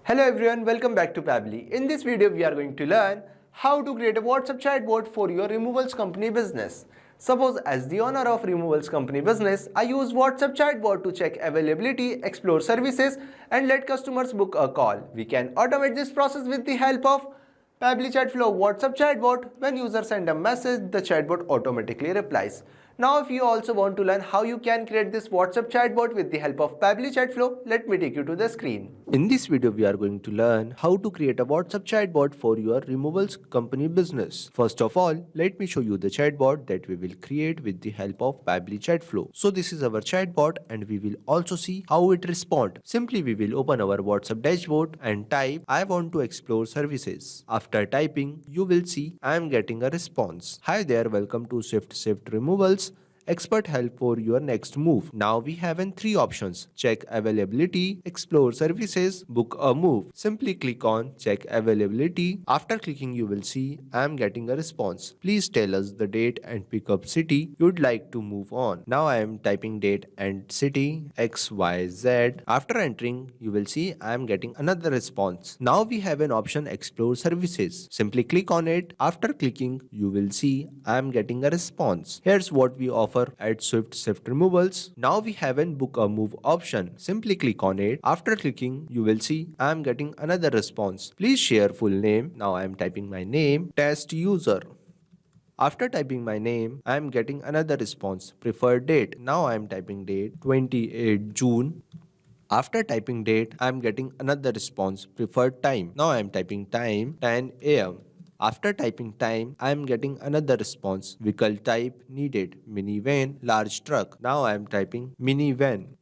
Hello everyone, welcome back to Pabbly. In this video, we are going to learn how to create a WhatsApp chatbot for your removals company business. Suppose as the owner of removals company business, I use WhatsApp chatbot to check availability, explore services and let customers book a call. We can automate this process with the help of Pabbly Chatflow WhatsApp chatbot. When users send a message, the chatbot automatically replies. Now if you also want to learn how you can create this WhatsApp chatbot with the help of Pabbly Chatflow, let me take you to the screen. In this video, we are going to learn how to create a WhatsApp chatbot for your removals company business. First of all, let me show you the chatbot that we will create with the help of Pabbly Chatflow. So this is our chatbot and we will also see how it responds. Simply we will open our WhatsApp dashboard and type I want to explore services. After typing, you will see I am getting a response. Hi there, welcome to Shift Removals. Expert help for your next move. Now we have three options: check availability, explore services, book a move. Simply click on check availability. After clicking, you will see I am getting a response. Please tell us the date and pickup city you'd like to move on. Now I am typing date and city XYZ. After entering, you will see I am getting another response. Now we have an option explore services. Simply click on it. After clicking, you will see I am getting a response. Here's what we offer at Shift Removals. Now we have an book a move option. Simply click on it. After clicking, you will see I am getting another response. Please share full name. Now I am typing my name, test user. After typing my name, I am getting another response, preferred date. Now I am typing date 28 June. After typing date, I am getting another response, preferred time. Now I am typing time 10 am. After typing time, I am getting another response, vehicle type needed, minivan, large truck. Now I am typing minivan.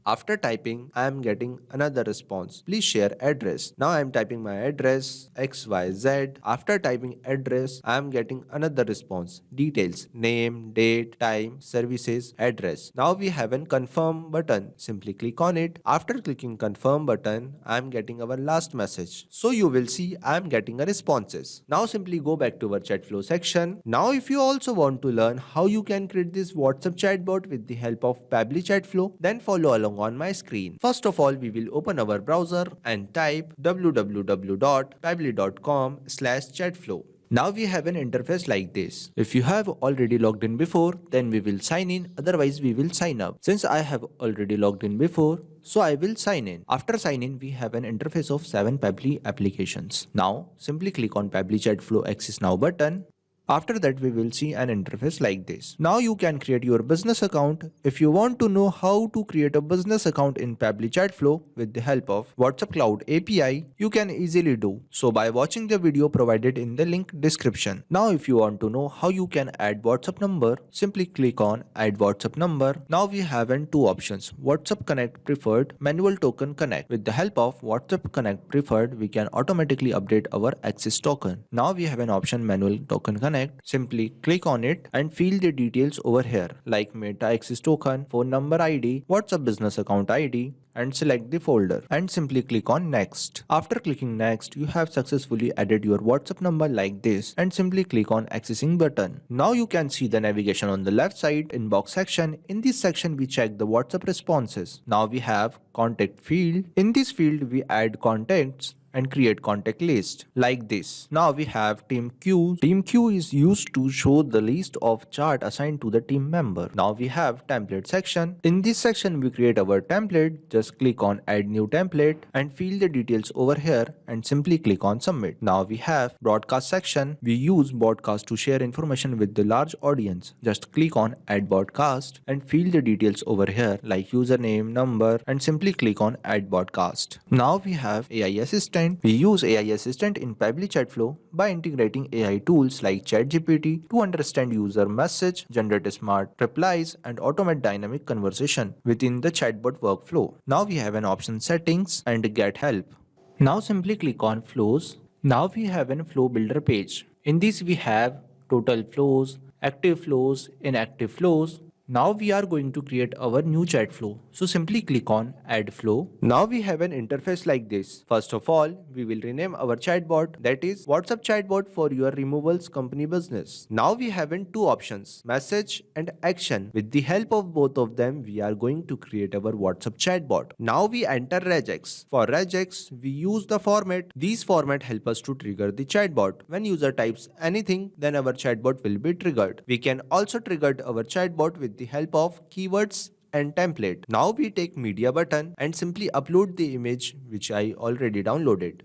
After typing, I am getting another response. Please share address. Now I am typing my address XYZ. After typing address, I am getting another response. Details: name, date, time, services, address. Now we have a confirm button. Simply click on it. After clicking confirm button, I am getting our last message. So you will see I am getting a responses. Now simply go back to our chat flow section. Now if you also want to learn how you can create this WhatsApp chatbot with the help of Pabbly Chatflow, then follow along on my screen. First of all, we will open our browser and type www.pabbly.com/chatflow. Now we have an interface like this. If you have already logged in before, then we will sign in, otherwise we will sign up. Since I have already logged in before, so I will sign in. After sign in, we have an interface of 7 Pabbly applications. Now simply click on Pabbly Chatflow Access Now button. After that, we will see an interface like this. Now you can create your business account. If you want to know how to create a business account in Pabbly Chatflow with the help of WhatsApp Cloud API, you can easily do so by watching the video provided in the link description. Now if you want to know how you can add WhatsApp number, simply click on add WhatsApp number. Now we have two options: WhatsApp Connect Preferred, Manual Token Connect. With the help of WhatsApp Connect Preferred, we can automatically update our access token. Now we have an option Manual Token Connect. Simply click on it and fill the details over here like Meta Access Token, phone number ID, WhatsApp Business Account ID, and select the folder and simply click on next. After clicking next, you have successfully added your WhatsApp number like this and simply click on accessing button. Now you can see the navigation on the left side inbox section. In this section we check the WhatsApp responses. Now we have contact field. In this field we add contacts and create contact list like this. Now we have team queue. Team queue is used to show the list of chart assigned to the team member. Now we have template section. In this section we create our template. Just click on add new template and fill the details over here and simply click on submit. Now we have broadcast section. We use broadcast to share information with the large audience. Just click on add broadcast and fill the details over here like username, number, and simply click on add broadcast. Now we have AI assistant. We use AI Assistant in Pabbly Chatflow by integrating AI tools like ChatGPT to understand user message, generate smart replies, and automate dynamic conversation within the chatbot workflow. Now we have an option settings and get help. Now simply click on flows. Now we have a flow builder page. In this we have total flows, active flows, inactive flows, Now we are going to create our new chat flow. So simply click on add flow. Now we have an interface like this. First of all, we will rename our chatbot, that is WhatsApp chatbot for your removals company business. Now we have two options, message and action. With the help of both of them, we are going to create our WhatsApp chatbot. Now we enter regex. For regex, we use the format. These format help us to trigger the chatbot. When user types anything, then our chatbot will be triggered. We can also trigger our chatbot with the help of keywords and template. Now we take media button and simply upload the image which I already downloaded.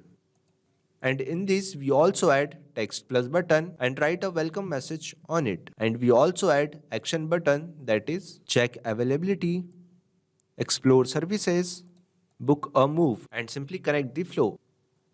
And in this we also add text plus button and write a welcome message on it. And we also add action button, that is check availability, explore services, book a move, and simply connect the flow.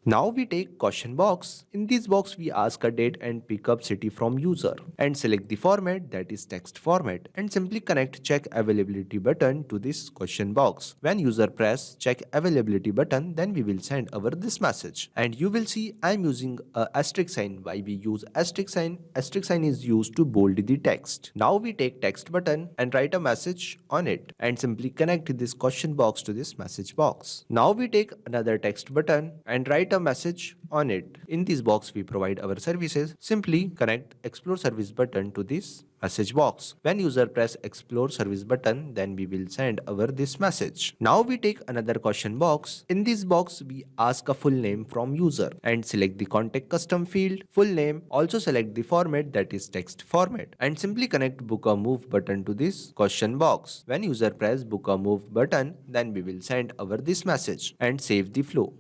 Now we take question box. In this box we ask a date and pick up city from user and select the format, that is text format, and simply connect check availability button to this question box. When user press check availability button, then we will send over this message. And you will see I am using a asterisk sign. Why we use asterisk sign? Asterisk sign is used to bold the text. Now we take text button and write a message on it and simply connect this question box to this message box. Now we take another text button and write a message on it. In this box we provide our services. Simply connect explore service button to this message box. When user press explore service button, then we will send over this message. Now we take another question box. In this box we ask a full name from user and select the contact custom field, full name. Also select the format, that is text format, and simply connect book a move button to this question box. When user press book a move button, then we will send over this message and save the flow.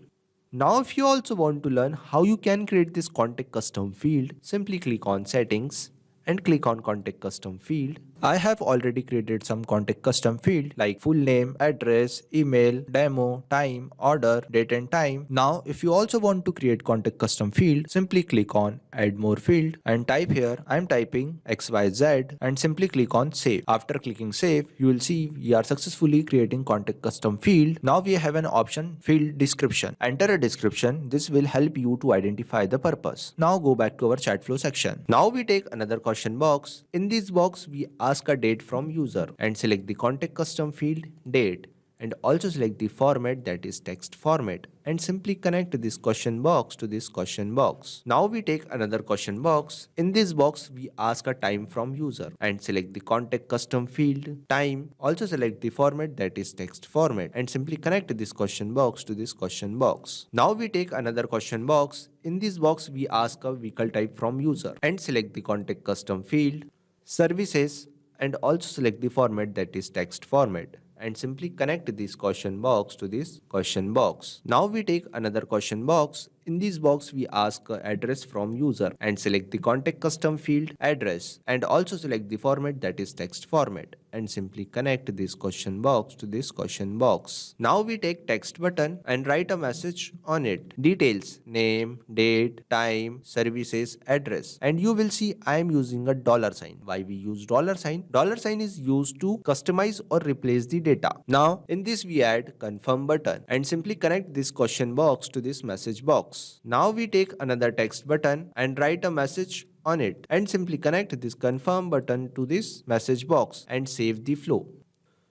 Now if you also want to learn how you can create this contact custom field, simply click on settings and click on contact custom field. I have already created some contact custom field like full name, address, email, demo, time, order, date and time. Now if you also want to create contact custom field, simply click on add more field and type here I am typing XYZ and simply click on save. After clicking save, you will see we are successfully creating contact custom field. Now we have an option field description. Enter a description. This will help you to identify the purpose. Now go back to our chat flow section. Now we take another question box. In this box we ask a date from user and select the contact custom field date and also select the format, that is text format, and simply connect this question box to this question box. Now we take another question box. In this box we ask a time from user and select the contact custom field time. Also select the format, that is text format, and simply connect this question box to this question box. Now we take another question box. In this box we ask a vehicle type from user and select the contact custom field services and also select the format, that is text format, and simply connect this question box to this question box. Now we take another question box. In this box we ask address from user and select the contact custom field address and also select the format, that is text format, and simply connect this question box to this question box. Now we take text button and write a message on it. Details, name, date, time, services, address, and you will see I am using a dollar sign. Why we use dollar sign? Dollar sign is used to customize or replace the data. Now in this we add confirm button and simply connect this question box to this message box. Now we take another text button and write a message on it and simply connect this confirm button to this message box and save the flow.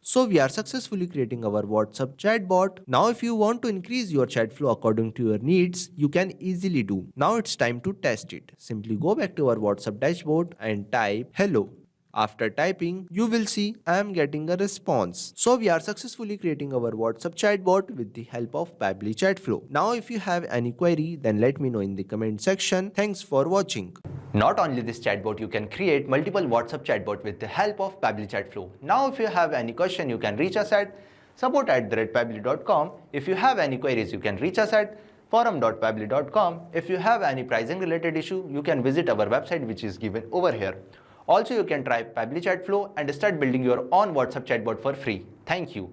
So we are successfully creating our WhatsApp chatbot. Now if you want to increase your chat flow according to your needs, you can easily do. Now it's time to test it. Simply go back to our WhatsApp dashboard and type hello. After typing, you will see I am getting a response. So we are successfully creating our WhatsApp chatbot with the help of Pabbly Chatflow. Now if you have any query, then let me know in the comment section. Thanks for watching. Not only this chatbot, you can create multiple WhatsApp chatbot with the help of Pabbly Chatflow. Now if you have any question, you can reach us at support@pabbly.com. If you have any queries, you can reach us at forum.pabbly.com. If you have any pricing related issue, you can visit our website which is given over here. Also, you can try Pabbly Chatflow and start building your own WhatsApp chatbot for free. Thank you.